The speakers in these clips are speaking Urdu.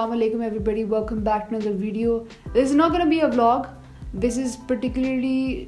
Assalamu alaikum everybody, welcome back to another video. This is not going to be a vlog. This is particularly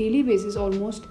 daily basis almost,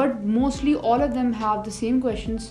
but mostly all of them have the same questions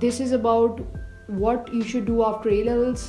This is about what you should do after A-levels,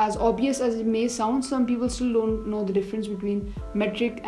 as obvious as it may sound, some people still don't know the difference between metric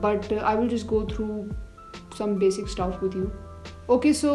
but I will just go through some basic stuff with you. Okay, so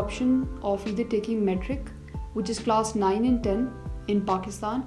option of either taking metric, which is class 9 and 10 in Pakistan,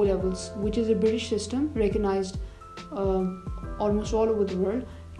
O-levels, which is a British system recognized almost all over the world.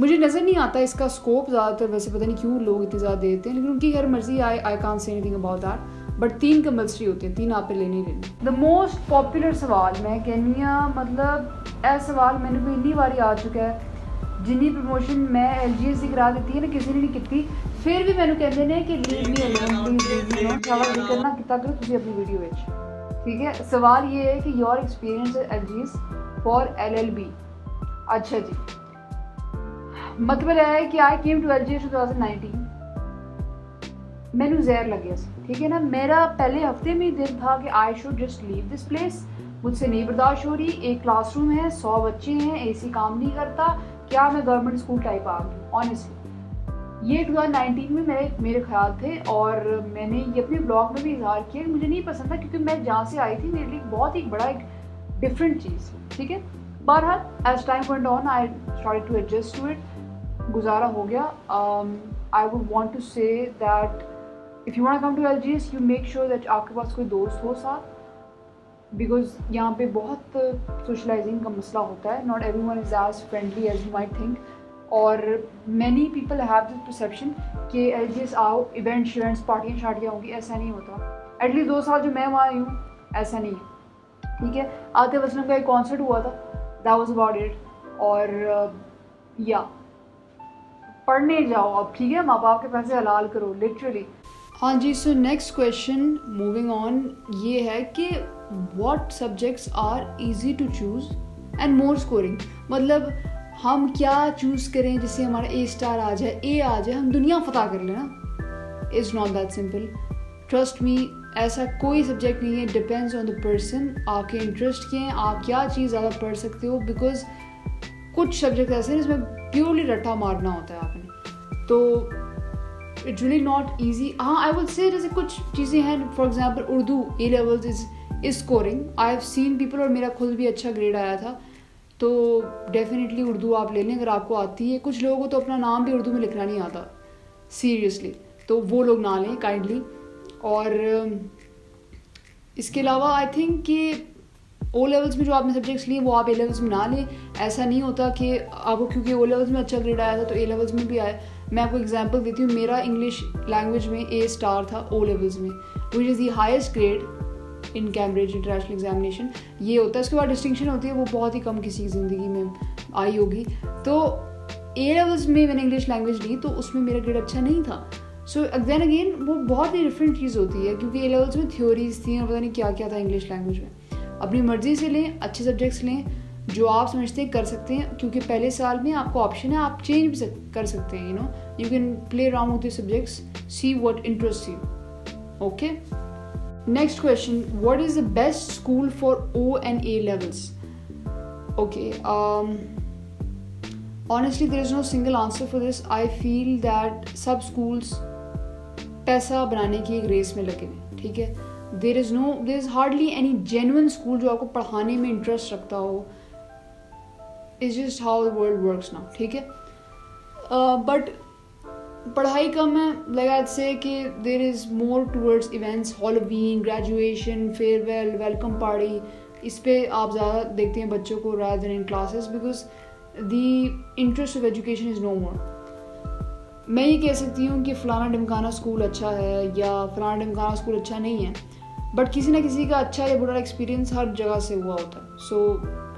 مجھے نظر نہیں آتا اس کا اسکوپ زیادہ تر, ویسے پتہ نہیں کیوں لوگ اتنی زیادہ دیتے ہیں, لیکن ان کی ہر مرضی. آئی کانٹ سے any thing about that, but 3 compulsory ہوتے ہیں, 3 آپ پہ لینے ہی لینے. دا موسٹ پاپولر سوال میں کہنی ہاں, مطلب اے سوال میں نے کوئی اتنی باری آ چکا ہے, جنی پروموشن میں ایل جی ایس کی کرا دیتی ہے نا کسی نے نہیں کی, پھر بھی مینوں کہتے ہیں کہ leave me alone, please leave me alone, سوال نہیں کرنا کتا کرو تسی اپنی ویڈیو وچ. ٹھیک ہے, سوال یہ ہے کہ your experience L G S for L L B. اچھا جی, مطلب ہے کہ I came to L G S 2019, مینوں زہر لگیا سی. ٹھیک ہے نا, میرا پہلے ہفتے میں دل تھا کہ I should just leave this place, مجھ سے نہیں برداشت ہو رہی. ایک کلاس روم ہے, 100 بچے ہیں, اے سی کام نہیں کرتا, کیا میں گورنمنٹ اسکول ٹائپ آ گئی. آنیسٹلی یہ 2019 میں میرے خیال تھے, اور میں نے یہ اپنے بلاگ میں بھی اظہار کیا کہ مجھے نہیں پسند تھا, کیونکہ میں جہاں سے آئی تھی میرے لیے بہت ہی بڑا ایک ڈفرینٹ چیز. ٹھیک ہے, بہرحال as time went on I started to adjust to it, گزارا ہو گیا. I would want to say that if you want come to L G S, you make sure that آپ کے پاس کوئی دوست ہو ساتھ, بیکاز یہاں پہ بہت سوشلائزنگ کا مسئلہ ہوتا ہے. Not everyone is as friendly as you might think, اور many people have this perception کہ ایل جی ایس آؤ, ایونٹس پارٹیاں شارٹیاں ہوں گی. ایسا نہیں ہوتا. ایٹ لیسٹ 2 سال جو میں وہاں آئی ہوں ایسا نہیں ہے. ٹھیک ہے, عاطف اسلم کا ایک کانسرٹ ہوا تھا, دیٹ واز اباؤٹ اٹ. اور یا پڑھنے جاؤ اب, ٹھیک ہے, ماں باپ کے پیسے حلال کرو لٹرلی. ہاں جی, so next question moving on یہ ہے کہ what subjects are easy to choose and more scoring. مطلب ہم کیا چوز کریں جس سے ہمارا اے اسٹار آ جائے, اے آ جائے, ہم دنیا فتح کر لیں نا. It's not that simple, trust me. ایسا کوئی سبجیکٹ نہیں ہے, ڈپینڈس آن دا پرسن, آپ کے انٹرسٹ کے ہیں, آپ کیا چیز زیادہ پڑھ سکتے ہو. بیکاز کچھ سبجیکٹ ایسے ہیں جس میں پیورلی رٹا مارنا ہوتا ہے آپ نے, تو اٹس ریئلی ناٹ ایزی. ہاں آئی ول سے جیسے کچھ چیزیں ہیں, for example Urdu A levels is scoring. I have seen people, اور میرا خود بھی اچھا گریڈ آیا تھا, تو ڈیفینیٹلی اردو آپ لے لیں اگر آپ کو آتی ہے. کچھ لوگوں کو تو اپنا نام بھی اردو میں لکھنا نہیں آتا سیریسلی, تو وہ لوگ نہ لیں کائنڈلی. اور اس کے علاوہ آئی تھنک کہ او لیولس میں جو آپ نے سبجیکٹس لیے وہ آپ اے لیولس میں نہ لیں. ایسا نہیں ہوتا کہ آپ کو کیونکہ او لیولس میں اچھا گریڈ آیا تھا تو اے لیولس میں بھی آئے. میں آپ کو ایگزامپل دیتی ہوں, میرا انگلش لینگویج میں اے اسٹار تھا او لیولس میں, which is the highest grade in Cambridge International examination. یہ ہوتا ہے, اس کے بعد ڈسٹنکشن ہوتی ہے, وہ بہت ہی کم کسی کی زندگی میں آئی ہوگی. تو اے لیولس میں نے انگلش لینگویج لی تو اس میں میرا گریڈ اچھا نہیں تھا. سو دین اگین وہ بہت ہی ڈفرینٹ چیز ہوتی ہے, کیونکہ اے لیولس میں تھیوریز تھیں اور پتہ نہیں کیا کیا تھا انگلش لینگویج میں. اپنی مرضی سے لیں, اچھے سبجیکٹس لیں جو آپ سمجھتے ہیں کر سکتے ہیں, کیونکہ پہلے سال میں آپ کو آپشن ہے, آپ چینج بھی کر سکتے ہیں. You can play around with the subjects, see what interest you. Okay, next question, what is the best school for O and A levels. Okay, honestly there is no single answer for this. I feel that sub schools پیسہ بنانے کی ایک ریس میں لگے ہوئے. ٹھیک ہے, there is hardly any genuine school جو آپ کو پڑھانے میں انٹرسٹ رکھتا ہو. It's just how the world works now. ٹھیک ہے, but پڑھائی کم ہے. like I'd say کہ there is more towards events, Halloween, graduation, farewell, welcome party. اس پہ آپ زیادہ دیکھتے ہیں بچوں کو rather than in classes, because the interest of education is no more. میں یہ کہہ سکتی ہوں کہ فلانا ڈمکانا اسکول اچھا ہے یا فلانا ڈمکانا اسکول اچھا نہیں ہے, بٹ کسی نہ کسی کا اچھا یا برا ایکسپیرینس ہر جگہ سے ہوا ہوتا ہے. So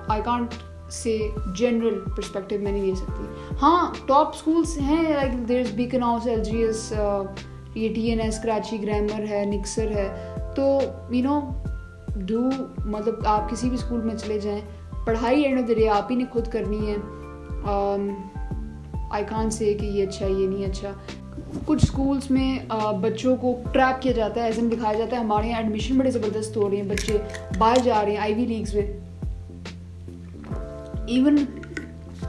I can't say general perspective میں نہیں دے سکتی. ہاں ٹاپ اسکولس ہیں, like there is Beaconhouse, L G S, یہ T N S, Karachi grammar ہے, نکسر ہے. تو ڈو مطلب آپ کسی بھی اسکول میں چلے جائیں, پڑھائی اینڈ آف دا ڈے آپ ہی نے خود کرنی ہے. آئی کانٹ سے کہ یہ اچھا یہ نہیں اچھا. کچھ اسکولس میں بچوں کو ٹریپ کیا جاتا ہے, ایسے دکھایا جاتا ہے ہمارے یہاں ایڈمیشن بڑے زبردست ہو رہے ہیں, بچے باہر جا رہے ہیں آئی وی لیگس میں. ایون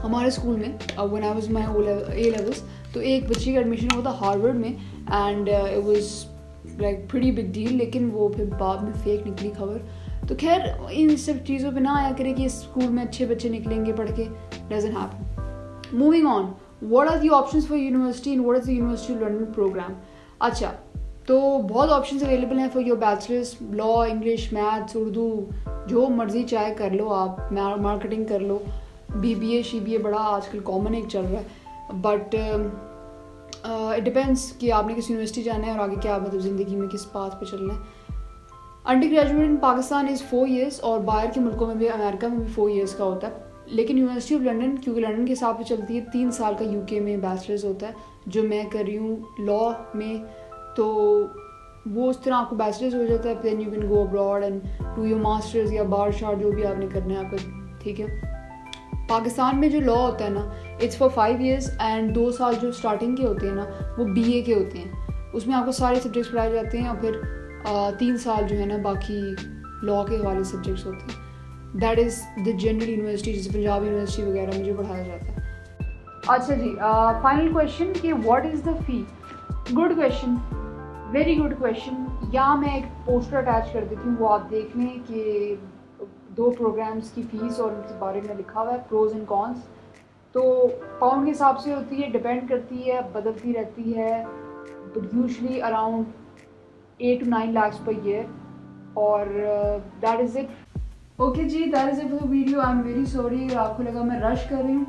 ہمارے اسکول میں when I was my A levels, تو ایک بچے کا ایڈمیشن ہوا تھا ہارورڈ میں, and it was like pretty big deal, لیکن وہ پھر بعد میں فیک نکلی خبر. تو خیر ان سب چیزوں پہ نہ آیا کرے کہ اس اسکول میں اچھے بچے نکلیں گے پڑھ کے, doesn't happen. Moving on, what are the options for university and what is the University of London program? اچھا, تو بہت آپشنز اویلیبل ہیں for your bachelors, law, English, maths, Urdu, جو مرضی چاہے کر لو آپ, مارکیٹنگ کر لو, بی بی اے شی بی اے بڑا آج کل کامن ایک چل رہا ہے. بٹ اٹ ڈپینڈس کہ آپ نے کس یونیورسٹی جانا ہے اور آگے کیا مطلب زندگی میں کس پاتھ پہ چلنا ہے. انڈر گریجویٹ ان پاکستان از 4 years اور باہر کے ملکوں میں بھی امریکہ میں بھی 4 years کا ہوتا ہے. لیکن یونیورسٹی آف لنڈن کیونکہ لنڈن کے حساب سے چلتی ہے 3 سال کا UK میں بیچلرز ہوتا ہے جو میں کر رہی ہوں لاء میں. تو وہ اس طرح آپ کو بیچلرز ہو جاتا ہے, then you can go abroad and do your masters یا بار شار جو بھی آپ نے کرنا ہے آپ کا, ٹھیک ہے. پاکستان میں جو لاء ہوتا ہے نا اٹس فار 5 years اینڈ 2 سال جو اسٹارٹنگ کے ہوتے ہیں نا وہ BA کے ہوتے ہیں. اس میں آپ کو سارے سبجیکٹس پڑھائے جاتے ہیں اور پھر 3 سال جو ہے نا باقی لاء کے حوالے سبجیکٹس ہوتے ہیں. That is the general university جیسے پنجاب یونیورسٹی وغیرہ میں جو پڑھایا جاتا ہے. اچھا جی, فائنل کویشچن کہ واٹ از دا فی. Good question, very good question. یہاں میں ایک پوسٹر اٹیچ کر دیتی ہوں, وہ آپ دیکھ لیں کہ 2 پروگرامس کی فیس اور ان کے بارے میں لکھا ہوا ہے پروز اینڈ کونس. تو پاؤنڈ کے حساب سے ہوتی ہے, ڈپینڈ کرتی ہے, بدلتی رہتی ہے, but usually around 8 to 9 lakhs per year. اور دیٹ از اٹ. اوکے جی, that is it for the video. I am very sorry اگر آپ کو لگا میں رش کر رہی ہوں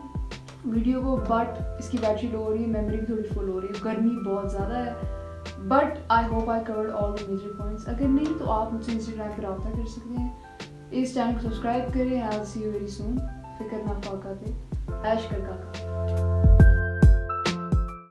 ویڈیو کو, بٹ اس کی بیٹری لو ہو رہی ہے, میموری بھی تھوڑی فل ہو رہی ہے, گرمی بہت زیادہ ہے. But I hope I covered all the major points. اگر نہیں تو آپ مجھ سے انسٹاگرام پہ رابطہ کر سکتے ہیں. اس چینل کو سبسکرائب کریں. آئی ول سی یو ویری سون. فکر نہ فاقہ تھے ایش کر کاکا.